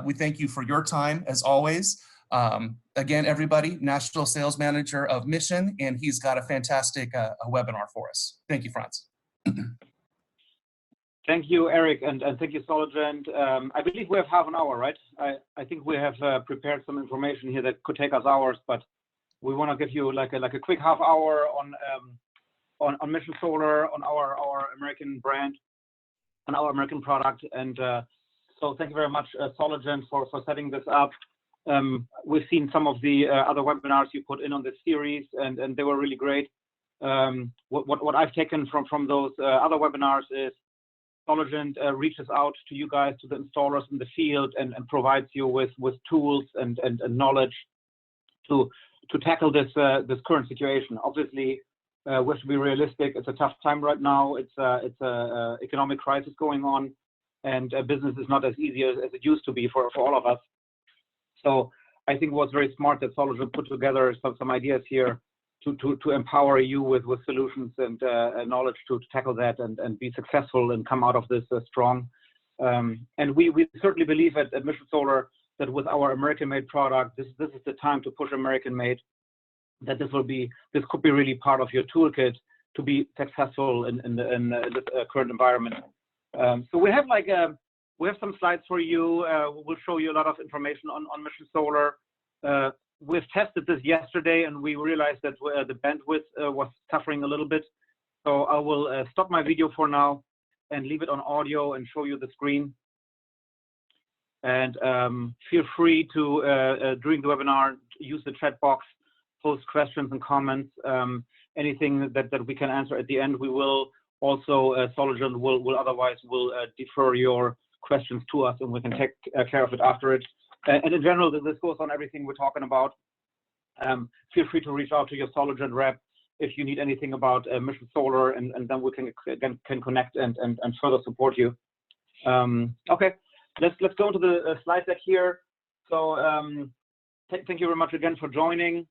We thank you for your time as always. Again, everybody, National Sales Manager of Mission, and he's got a fantastic webinar for us. Thank you, Franz. Thank you, Eric, and thank you, Soligent. I believe we have half an hour, right? I think we have prepared some information here that could take us hours, but we want to give you like a quick half hour on Mission Solar, on our American brand, on our American product, and so thank you very much, Soligent, for setting this up. We've seen some of the other webinars you put in on this series, and they were really great. What I've taken from those other webinars is Soligent reaches out to you guys, to the installers in the field, and provides you with tools and knowledge to tackle this current situation. Obviously, we have to be realistic. It's a tough time right now. It's a economic crisis going on, and business is not as easy as it used to be for all of us. So I think it was very smart that Soligent put together some ideas here to empower you with solutions and knowledge to tackle that and be successful and come out of this strong. And we certainly believe at Mission Solar that with our American-made product, this is the time to push American-made. That this could be really part of your toolkit to be successful in this current environment. So we have some slides for you. We'll show you a lot of information on Mission Solar. We've tested this yesterday, and we realized that the bandwidth was suffering a little bit. So I will stop my video for now and leave it on audio and show you the screen. And feel free to, during the webinar, use the chat box, post questions and comments. Anything that we can answer at the end, we will also, Soligent will otherwise defer your questions to us, and we can take care of it after it. And in general, this goes on everything we're talking about. Feel free to reach out to your Soligent rep if you need anything about Mission Solar, and then we can connect and further support you. Okay, let's go into the slide deck here. So thank you very much again for joining.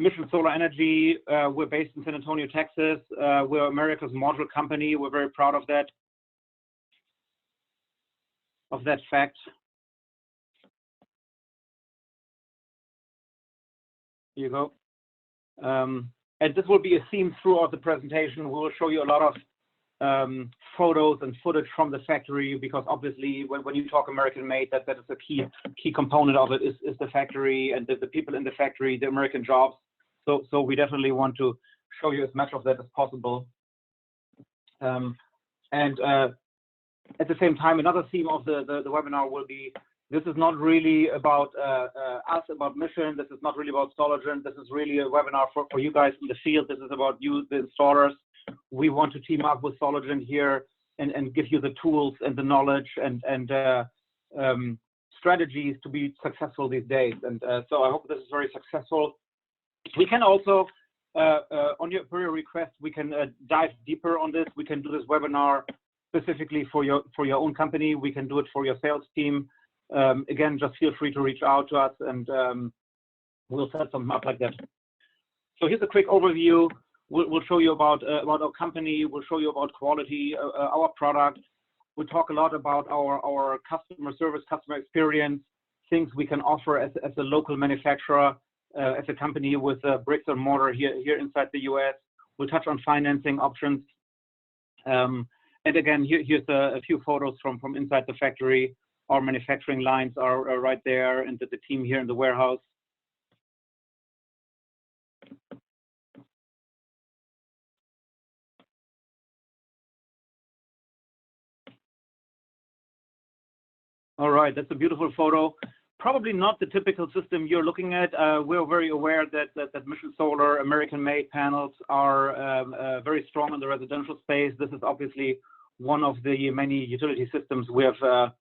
Mission Solar Energy, we're based in San Antonio, Texas. We're America's module company. We're very proud of that fact. Here you go. And this will be a theme throughout the presentation. We will show you a lot of photos and footage from the factory, because obviously when you talk American-made, that is a key component of it is the factory and the people in the factory, the American jobs. So we definitely want to show you as much of that as possible. And at the same time, another theme of the webinar will be, this is not really about us, about Mission. This is not really about Soligent. This is really a webinar for you guys in the field. This is about you, the installers. We want to team up with Soligent here and give you the tools and the knowledge and strategies to be successful these days. And so I hope this is very successful. We can also, on your request, we can dive deeper on this. We can do this webinar specifically for your own company. We can do it for your sales team. Again, just feel free to reach out to us, and we'll set something up like that. So here's a quick overview. We'll show you about our company. We'll show you about quality, our product. We'll talk a lot about our customer service, customer experience, things we can offer as a local manufacturer, as a company with bricks and mortar here inside the US. We'll touch on financing options. And again, here's a few photos from inside the factory. Our manufacturing lines are right there, and the team here in the warehouse. All right, that's a beautiful photo. Probably not the typical system you're looking at. We're very aware that Mission Solar American-made panels are very strong in the residential space. This is obviously one of the many utility systems we have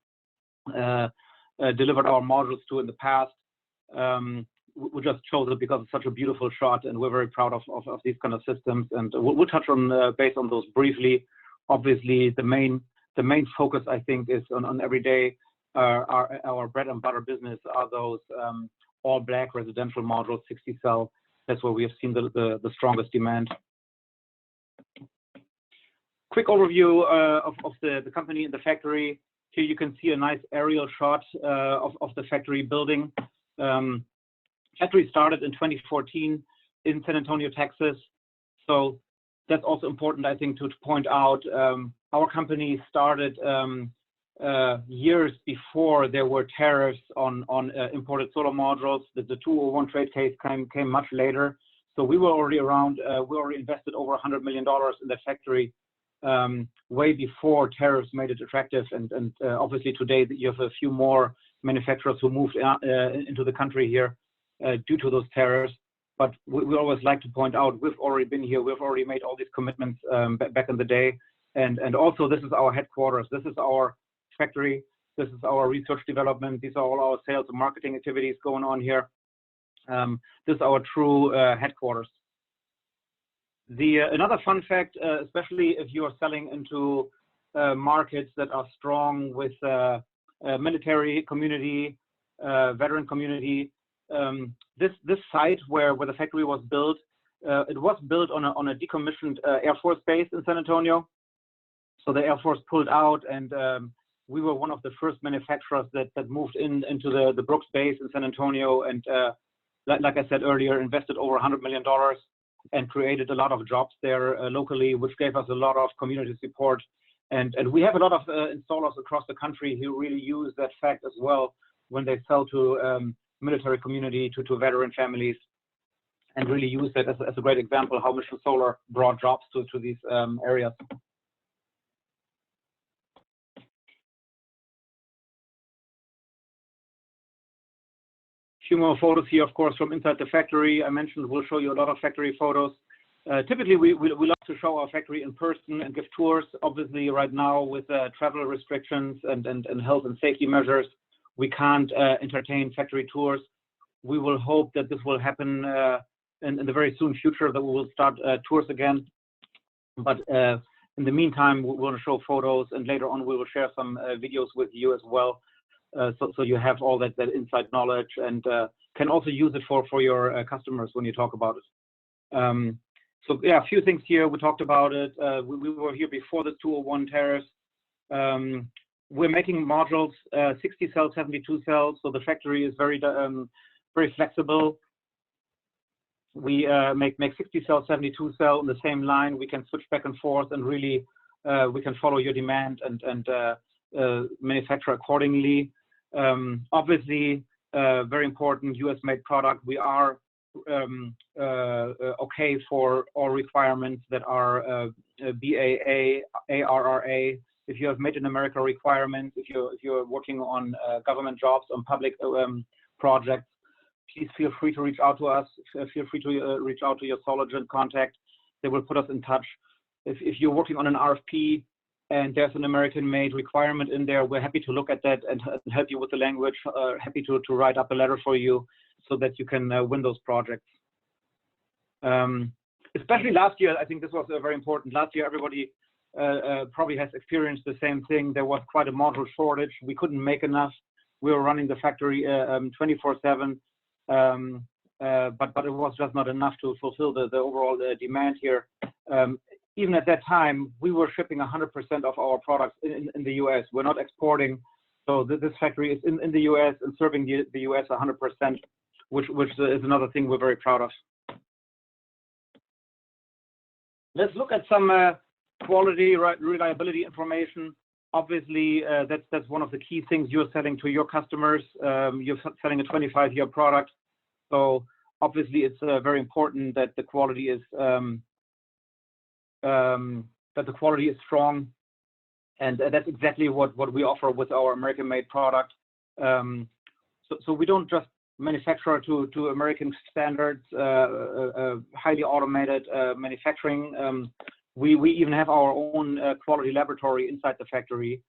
delivered our modules to in the past. We just chose it because it's such a beautiful shot, and we're very proud of these kind of systems. And we'll touch on based on those briefly. Obviously, the main focus, I think, is on every day. Our bread and butter business are those all black residential modules, 60 cell. That's where we have seen the strongest demand. Quick overview of the company and the factory. Here you can see a nice aerial shot of the factory building. Factory started in 2014 in San Antonio, Texas. So that's also important, I think, to point out. Our company started years before there were tariffs on imported solar modules. The 201 trade case came much later. So we were already around, we already invested over $100 million in that factory way before tariffs made it attractive. And obviously today you have a few more manufacturers who moved into the country here due to those tariffs. But we always like to point out, we've already been here, we've already made all these commitments back in the day. And also this is our headquarters, this is our factory, this is our research development, these are all our sales and marketing activities going on here. This is our true headquarters. Another fun fact, especially if you are selling into markets that are strong with military community, veteran community, this site where the factory was built, it was built on a decommissioned Air Force base in San Antonio. So the Air Force pulled out, and we were one of the first manufacturers that moved into the Brooks base in San Antonio, and like I said earlier, invested over $100 million and created a lot of jobs there locally, which gave us a lot of community support. And we have a lot of installers across the country who really use that fact as well when they sell to military community, to veteran families, and really use that as a great example how Mission Solar brought jobs to these areas. Few more photos here, of course, from inside the factory. I mentioned we'll show you a lot of factory photos. Typically, we love to show our factory in person and give tours. Obviously, right now with travel restrictions and health and safety measures, we can't entertain factory tours. We will hope that this will happen in the very soon future, that we will start tours again. But in the meantime, we will show photos, and later on we will share some videos with you as well. So you have all that inside knowledge, and can also use it for your customers when you talk about it. So yeah, a few things here. We talked about it. We were here before the 201 tariffs. We're making modules, 60 cells, 72 cells. So the factory is very flexible. We make 60 cell, 72 cell on the same line. We can switch back and forth, and really we can follow your demand and manufacture accordingly. Obviously, very important, US made product. We are okay for all requirements that are BAA, ARRA. If you have made in America requirements, if you're working on government jobs, on public projects, please feel free to reach out to us. Feel free to reach out to your Soligent contact. They will put us in touch. If you're working on an RFP and there's an American-made requirement in there, we're happy to look at that and help you with the language. Happy to write up a letter for you so that you can win those projects. Especially last year, I think this was very important. Last year, everybody probably has experienced the same thing. There was quite a module shortage. We couldn't make enough. We were running the factory 24/7, but it was just not enough to fulfill the overall demand here. Even at that time, we were shipping 100% of our products in the US. We're not exporting. So this factory is in the US and serving the US 100%, which is another thing we're very proud of. Let's look at some quality, reliability information. Obviously, that's one of the key things you're selling to your customers. You're selling a 25-year product. So obviously, it's very important that the quality is strong, and that's exactly what we offer with our American-made product. So we don't just manufacture to American standards, highly automated manufacturing. We even have our own quality laboratory inside the factory.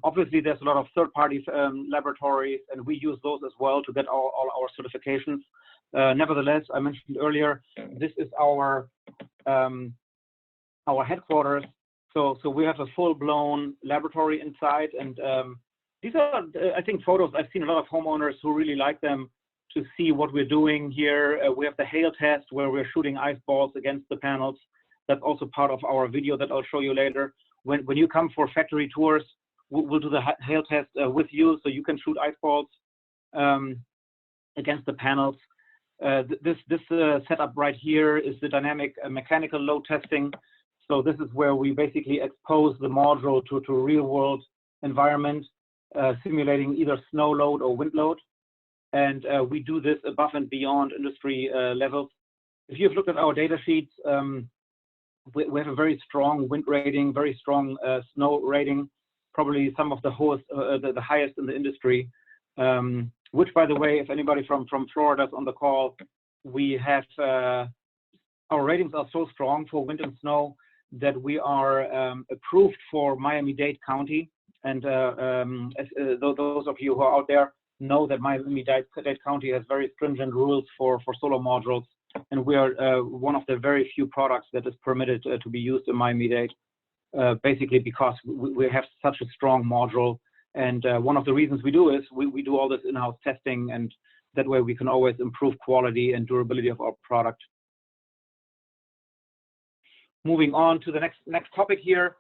Obviously, there's a lot of third-party laboratories, and we use those as well to get all our certifications. Nevertheless, I mentioned earlier, this is our headquarters. So we have a full-blown laboratory inside, and these are, I think, photos. I've seen a lot of homeowners who really like them to see what we're doing here. We have the hail test where we're shooting ice balls against the panels. That's also part of our video that I'll show you later. When you come for factory tours, we'll do the hail test with you, so you can shoot ice balls against the panels. This setup right here is the dynamic mechanical load testing. So this is where we basically expose the module to a real world environment, simulating either snow load or wind load. And we do this above and beyond industry levels. If you've looked at our data sheets, we have a very strong wind rating, very strong snow rating, probably some of the highest in the industry. Which, by the way, if anybody from Florida is on the call, we have our ratings are so strong for wind and snow that we are approved for Miami-Dade County. And those of you who are out there know that Miami-Dade County has very stringent rules for solar modules, and we are one of the very few products that is permitted to be used in Miami-Dade, basically because we have such a strong module. And one of the reasons we do is we do all this in-house testing, and that way we can always improve quality and durability of our product. Moving on to the next topic here,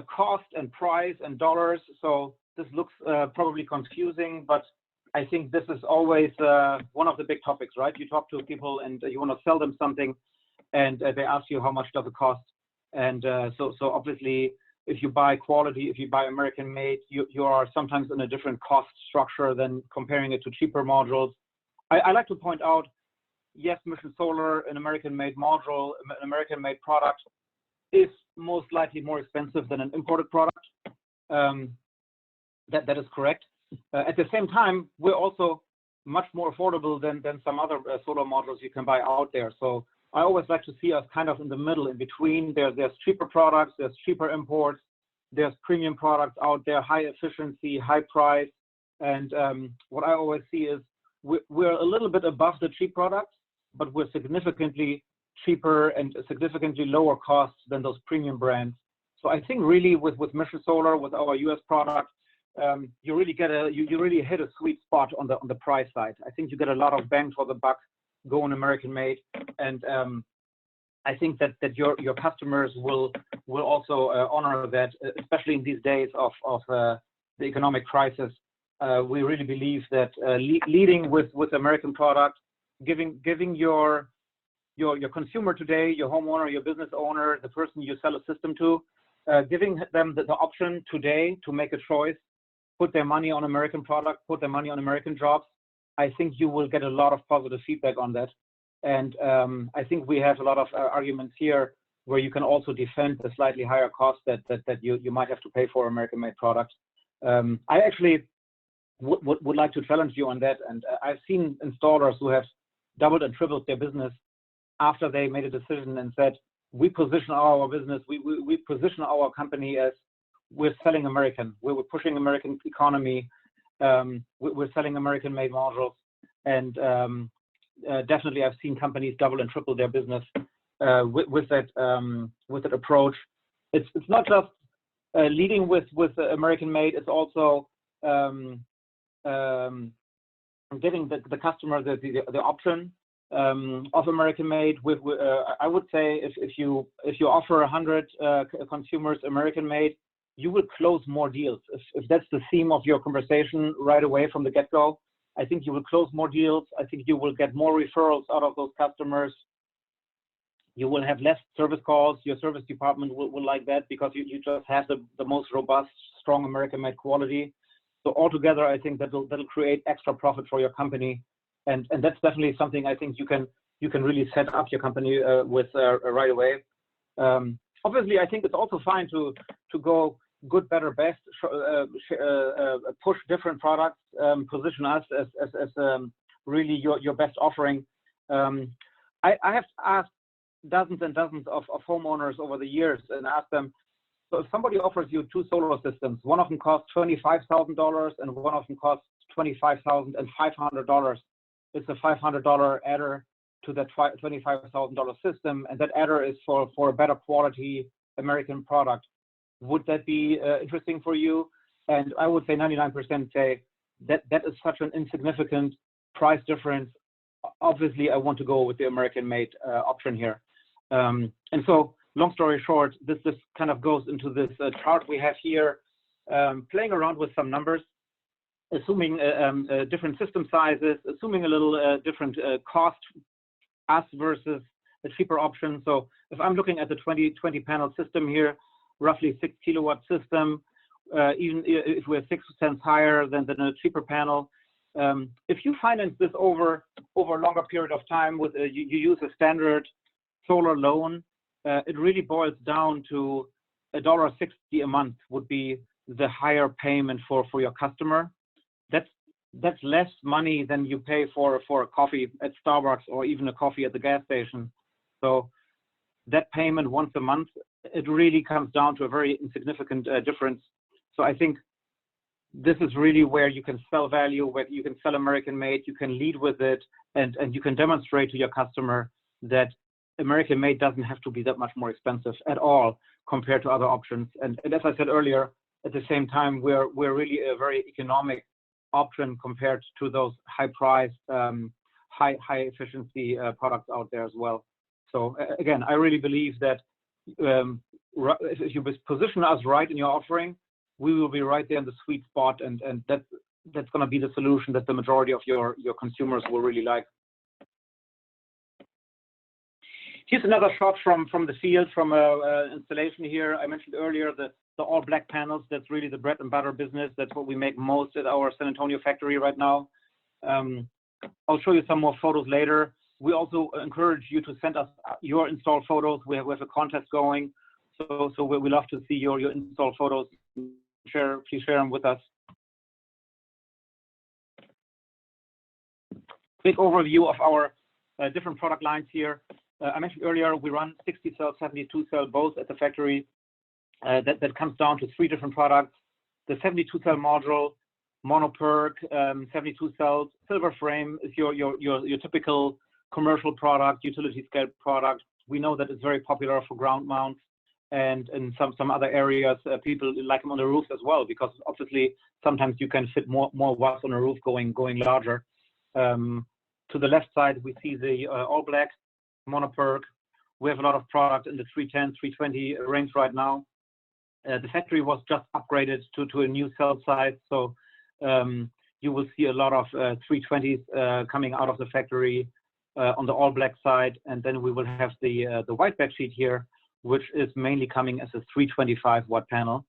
cost and price and dollars. So this looks probably confusing, but I think this is always one of the big topics, right? You talk to people and you want to sell them something, and they ask you how much does it cost. And so obviously, if you buy quality, if you buy American made, you are sometimes in a different cost structure than comparing it to cheaper modules. I like to point out, yes, Mission Solar, an American made module, an American made product is most likely more expensive than an imported product. That is correct. At the same time, we're also much more affordable than some other solar modules you can buy out there. So I always like to see us kind of in the middle, in between. There's cheaper products, there's cheaper imports, there's premium products out there, high efficiency, high price. And what I always see is we're a little bit above the cheap products, but we're significantly cheaper and significantly lower costs than those premium brands. So I think really with Mission Solar, with our US product, you really get you really hit a sweet spot on the price side. I think you get a lot of bang for the buck going American made, and I think that your customers will also honor that, especially in these days of the economic crisis. We really believe that leading with American product, giving your consumer today, your homeowner, your business owner, the person you sell a system to, giving them the option today to make a choice, put their money on American product, put their money on American jobs. I think you will get a lot of positive feedback on that. And I think we have a lot of arguments here where you can also defend the slightly higher cost that you might have to pay for American-made products. I actually would like to challenge you on that. And I've seen installers who have doubled and tripled their business after they made a decision and said, we position our business, we position our company as we're selling American, we're pushing American economy, we're selling American-made modules, and definitely I've seen companies double and triple their business with that approach. It's not just leading with American-made; it's also giving the customer the option of American-made. I would say if you offer 100 consumers American-made, you will close more deals. If that's the theme of your conversation right away from the get-go, I think you will close more deals. I think you will get more referrals out of those customers. You will have less service calls. Your service department will like that because you just have the most robust, strong American-made quality. So altogether, I think that'll create extra profit for your company, and that's definitely something I think you can really set up your company with right away. Obviously, I think it's also fine to go good, better, best, push different products, position us as really your best offering. I have asked dozens and dozens of homeowners over the years and asked them, so if somebody offers you two solar systems, one of them costs $25,000 and one of them costs $25,500. It's a $500 adder to that $25,000 system, and that adder is for a better quality American product. Would that be interesting for you? And I would say 99% say that is such an insignificant price difference. Obviously, I want to go with the American-made option here. And so, long story short, this kind of goes into this chart we have here. playing around with some numbers, assuming different system sizes, assuming a little different cost, us versus a cheaper option. So if I'm looking at the 20 panel system here, roughly 6 kilowatt system, even if we're 6 cents higher than a cheaper panel, if you finance this over a longer period of time with you use a standard solar loan, it really boils down to $1.60 a month would be the higher payment for your customer. That's less money than you pay for a coffee at Starbucks or even a coffee at the gas station. So that payment once a month, it really comes down to a very insignificant difference. So I think this is really where you can sell value, where you can sell American made, you can lead with it, and you can demonstrate to your customer that American made doesn't have to be that much more expensive at all compared to other options. And as I said earlier, at the same time, we're really a very economic option compared to those high-priced, high efficiency products out there as well. So again, I really believe that if you position us right in your offering, we will be right there in the sweet spot, and that's going to be the solution that the majority of your consumers will really like. Here's another shot from the field, from installation here. I mentioned earlier the all black panels. That's really the bread and butter business. That's what we make most at our San Antonio factory right now. I'll show you some more photos later. We also encourage you to send us your install photos. We have a contest going, so we love to see your install photos. Please share them with us. Quick overview of our different product lines here. I mentioned earlier we run 60 cell, 72 cell both at the factory. That comes down to 3 different products. The 72 cell module, monoperk, 72 cells, silver frame is your typical commercial product, utility scale product. We know that it's very popular for ground mounts, and in some other areas, people like them on the roofs as well, because obviously sometimes you can fit more watts on a roof going larger. To the left side, we see the all black monoperk. We have a lot of product in the 310, 320 range right now. The factory was just upgraded to a new cell size, so you will see a lot of 320s coming out of the factory on the all black side, and then we will have the white backsheet here, which is mainly coming as a 325 watt panel.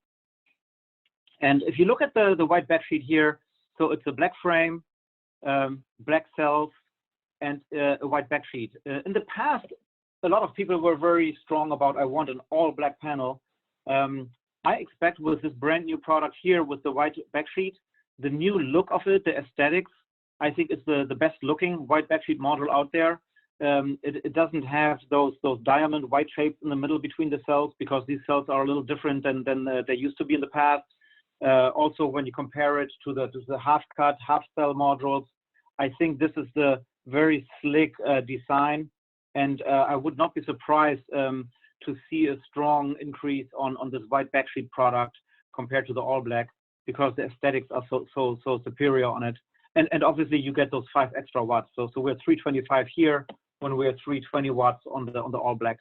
And if you look at the white backsheet here, so it's a black frame, black cells, and a white backsheet. In the past, a lot of people were very strong about, I want an all black panel. I expect with this brand new product here with the white backsheet, the new look of it, the aesthetics, I think it's the best looking white backsheet model out there. It doesn't have those diamond white shapes in the middle between the cells, because these cells are a little different than they used to be in the past. Also, when you compare it to the half cut, half cell modules, I think this is the very slick design, and I would not be surprised to see a strong increase on this white backsheet product compared to the all black, because the aesthetics are so superior on it. And obviously you get those 5 extra watts. So we're 325 here when we're 320 watts on the all black.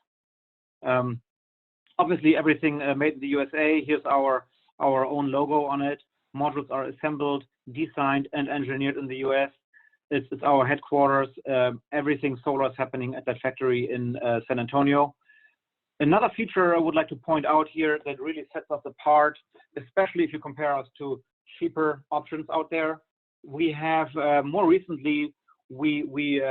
Obviously everything made in the USA. Here's our own logo on it. Modules are assembled, designed, and engineered in the US. It's our headquarters. Everything solar is happening at that factory in San Antonio. Another feature I would like to point out here that really sets us apart, especially if you compare us to cheaper options out there, we have more recently, we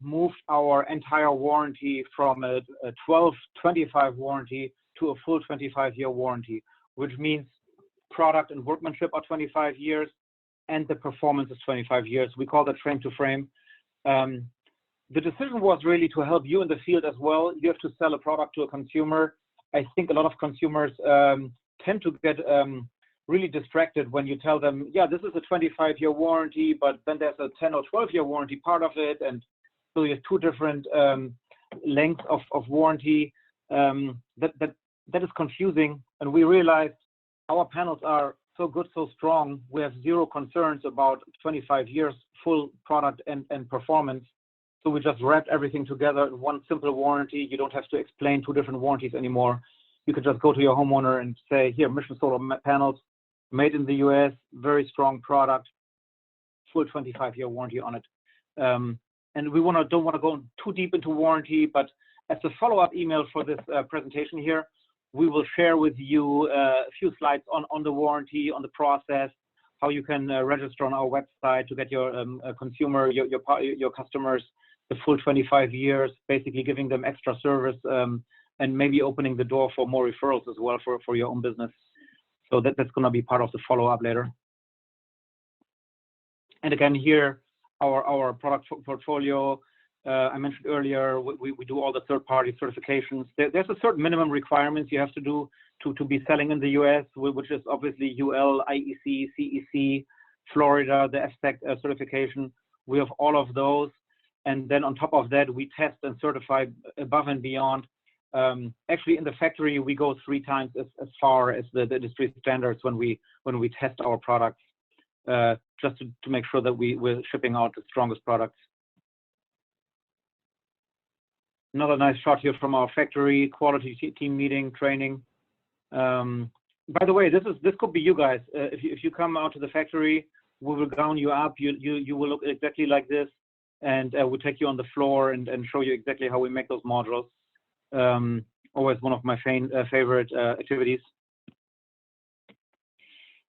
moved our entire warranty from a 12-25 warranty to a full 25-year warranty, which means product and workmanship are 25 years and the performance is 25 years. We call that frame to frame. The decision was really to help you in the field as well. You have to sell a product to a consumer. I think a lot of consumers tend to get really distracted when you tell them, yeah, this is a 25-year warranty, but then there's a 10 or 12-year warranty part of it. And so you have 2 different lengths of warranty. That is confusing. And we realized our panels are so good, so strong. We have 0 concerns about 25 years full product and performance. So we just wrapped everything together in one simple warranty. You don't have to explain 2 different warranties anymore. You can just go to your homeowner and say, here, Mission Solar panels, made in the US, very strong product, full 25-year warranty on it. And we don't want to go too deep into warranty, but as a follow-up email for this presentation here, we will share with you a few slides on the warranty, on the process, how you can register on our website to get your consumer, your customers the full 25 years, basically giving them extra service and maybe opening the door for more referrals as well for your own business. So that's going to be part of the follow-up later. And again, here, our product portfolio, I mentioned earlier, we do all the third-party certifications. There's a certain minimum requirements you have to do to be selling in the US, which is obviously UL, IEC, CEC, Florida, the FSEC certification. We have all of those. And then on top of that, we test and certify above and beyond. Actually, in the factory, we go 3 times as far as the industry standards when we test our products, just to make sure that we're shipping out the strongest products. Another nice shot here from our factory, quality team meeting, training. By the way, this could be you guys. If you come out to the factory, we will gown you up. You will look exactly like this, and we'll take you on the floor and show you exactly how we make those modules. Always one of my favorite activities.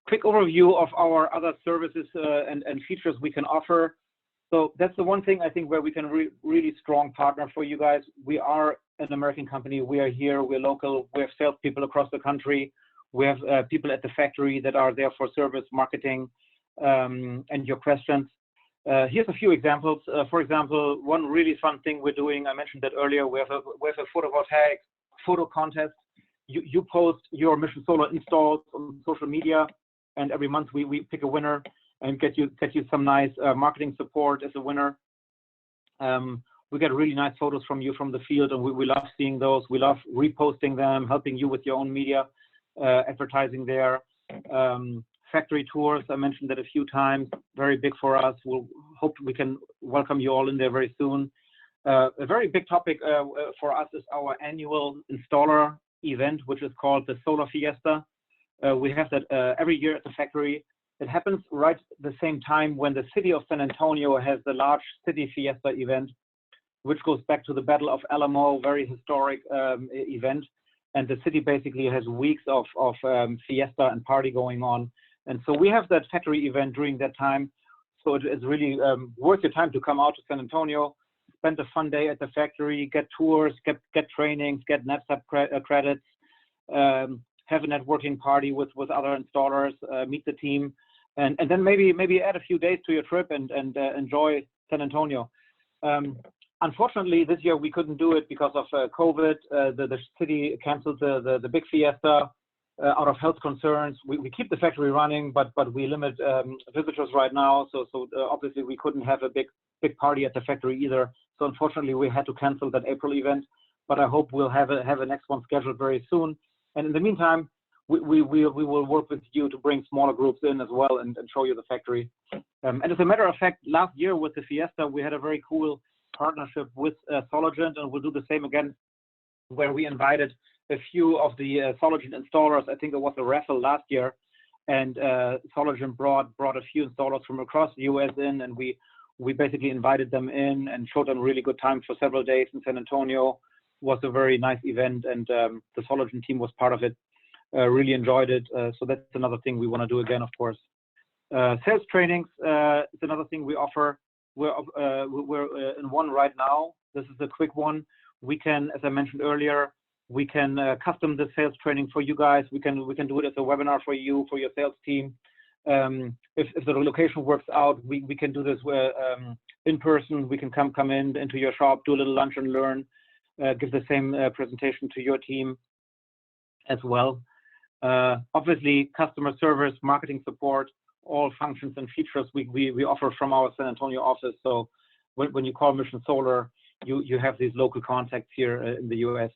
Quick overview of our other services and features we can offer. So that's the one thing I think where we can really strong partner for you guys. We are an American company. We are here. We're local. We have salespeople across the country. We have people at the factory that are there for service, marketing, and your questions. Here's a few examples. For example, one really fun thing we're doing, I mentioned that earlier, we have a photovoltaic photo contest. You post your Mission Solar installs on social media, and every month we pick a winner and get you some nice marketing support as a winner. We get really nice photos from you from the field, and we love seeing those. We love reposting them, helping you with your own media, advertising there. Factory tours, I mentioned that a few times, very big for us. We'll hope we can welcome you all in there very soon. A very big topic for us is our annual installer event, which is called the Solar Fiesta. We have that every year at the factory. It happens right the same time when the city of San Antonio has the large city fiesta event, which goes back to the Battle of Alamo, very historic event. And the city basically has weeks of fiesta and party going on. And so we have that factory event during that time. So it is really worth your time to come out to San Antonio, spend a fun day at the factory, get tours, get trainings, get NetSap credits, have a networking party with other installers, meet the team, and then maybe add a few days to your trip and enjoy San Antonio. Unfortunately, this year we couldn't do it because of COVID. The city canceled the big fiesta out of health concerns. We keep the factory running, but we limit visitors right now. So obviously we couldn't have a big party at the factory either. So unfortunately we had to cancel that April event. But I hope we'll have a next one scheduled very soon. And in the meantime, we will work with you to bring smaller groups in as well and show you the factory. And as a matter of fact, last year with the Fiesta, we had a very cool partnership with Soligent, and we'll do the same again, where we invited a few of the Soligent installers. I think it was a raffle last year, and Soligent brought a few installers from across the US in, and we basically invited them in and showed them a really good time for several days in San Antonio. It was a very nice event, and the Soligent team was part of it. Really enjoyed it. So that's another thing we want to do again, of course. Sales trainings is another thing we offer. We're in one right now. This is a quick one. We can, as I mentioned earlier, we can custom the sales training for you guys. We can do it as a webinar for you, for your sales team. If the location works out, we can do this in person. We can come into your shop, do a little lunch and learn, give the same presentation to your team as well. Obviously, customer service, marketing support, all functions and features we offer from our San Antonio office. So when you call Mission Solar, you have these local contacts here in the US.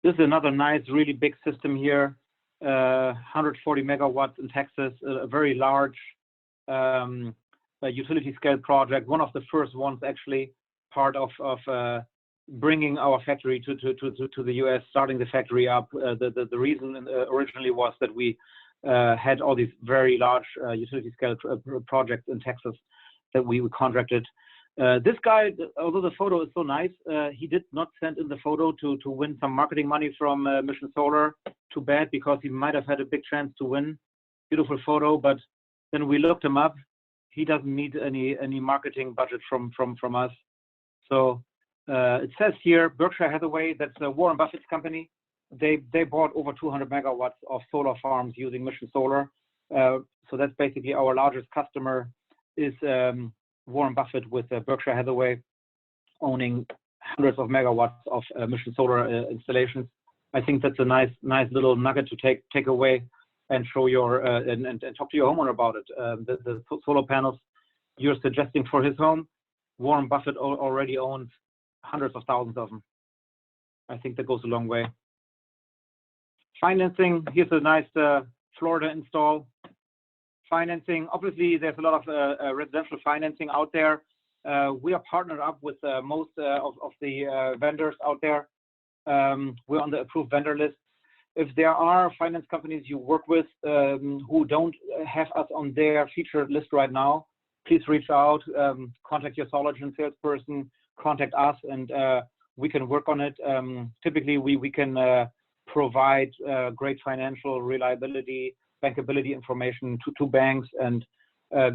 This is another nice, really big system here, 140 megawatts in Texas, a very large utility scale project, one of the first ones actually, part of bringing our factory to the US, starting the factory up. The reason originally was that we had all these very large utility scale projects in Texas that we contracted. This guy, although the photo is so nice, he did not send in the photo to win some marketing money from Mission Solar. Too bad, because he might have had a big chance to win. Beautiful photo, but then we looked him up. He doesn't need any marketing budget from us. So it says here, Berkshire Hathaway, that's Warren Buffett's company. They bought over 200 megawatts of solar farms using Mission Solar. So that's basically our largest customer is Warren Buffett, with Berkshire Hathaway owning hundreds of megawatts of Mission Solar installations. I think that's a nice little nugget to take away and show your and talk to your homeowner about it. The solar panels you're suggesting for his home, Warren Buffett already owns hundreds of thousands of them. I think that goes a long way. Financing, here's a nice Florida install. Financing, obviously there's a lot of residential financing out there. We are partnered up with most of the vendors out there. We're on the approved vendor list. If there are finance companies you work with who don't have us on their featured list right now, please reach out, contact your Soligent salesperson, contact us, and we can work on it. Typically, we can provide great financial reliability, bankability information to banks, and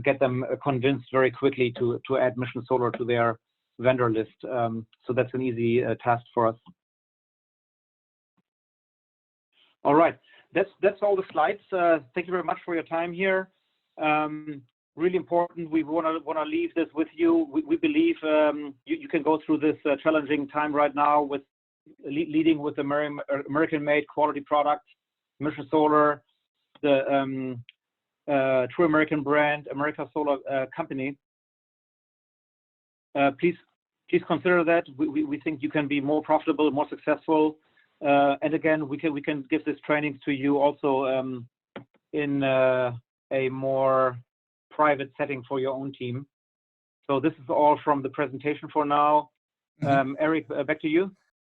get them convinced very quickly to add Mission Solar to their vendor list. So that's an easy task for us. All right, that's all the slides. Thank you very much for your time here. Really important. We want to leave this with you. We believe you can go through this challenging time right now with leading with American-made quality products, Mission Solar, the true American brand, America Solar Company. Please consider that. We think you can be more profitable, more successful. And again, we can give this training to you also in a more private setting for your own team. So this is all from the presentation for now. Eric, back to you.